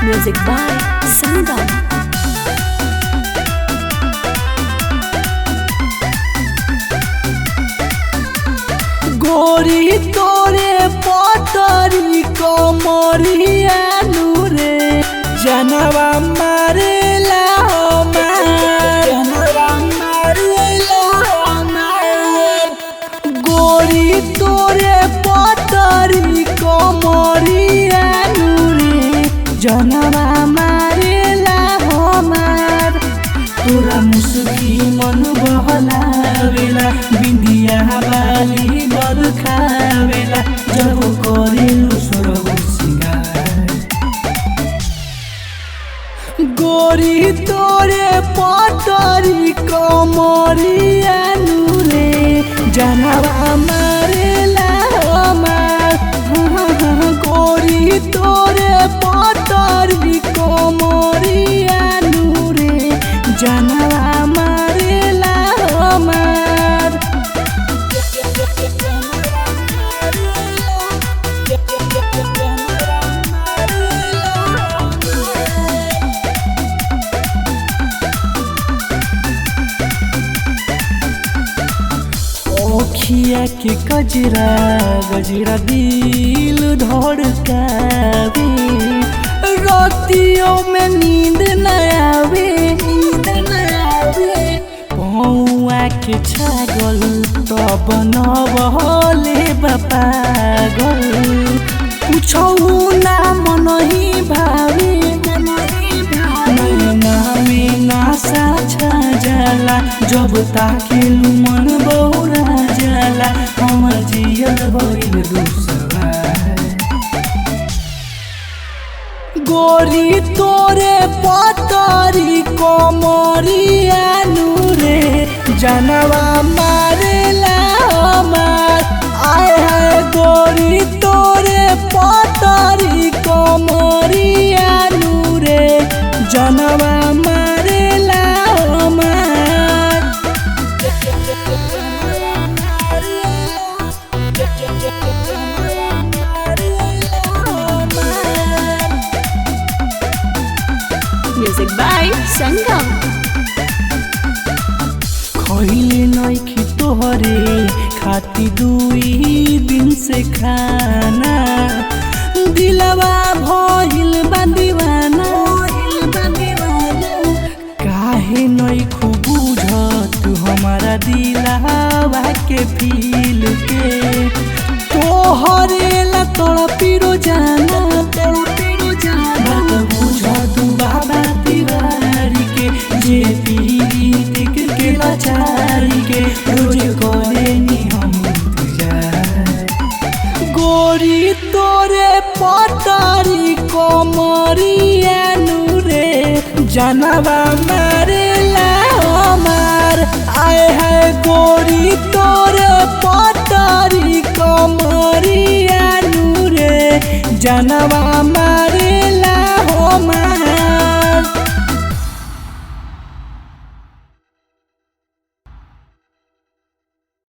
Music by Sangam. गोरी तोरे पतरी कमरिया नूरे जनवा मारेला गोरी तोरे पतरी कमरिया नूरे जनवा मारेला हमार तोरा मुस्की मन बहलावेला बिंदिया बाली बरखावेला जब करेलु सोरगु सिंगार गोरी तोरे पतरी कमरिया नूरे जनवा मारेला हमार गोरी तोरे पतरी कमरिया नूरे जनवा मारेला हमार ओखिया के गजरा गजरा दिल धड़कावे रातियों में नींद न आवे पौआ के छागल तब न बहले पागल कुछौ ना मन ही भावे नैना में नासा छा जाला जब ताकेलु मन बौरा जाला हम जियल भइल दूसरा गोरी तोरे पतरी कमरिया नूरे जनवा मारेला हमार आए है गोरी तोरे पतरी कमरिया नूरे जनवा मारेला हमार Music by Sangam. खइले नइखी तोहरे खाती 2 दिन से खाना दिलवा भइल बा दीवाना काहे नइखू बुझत हमारा दिलवा के फील के तोहरे ला तड़पी रोजाना बात बुझ बाबा तिवारी के जे पीरी देख के लाचारी के रोज करे नी हम इंतजार गोरी तोरे पतरी कमरिया नूरे जनवा मारेला हमार आए है गोरी तोरे पतरी कमरिया नूरे जनवा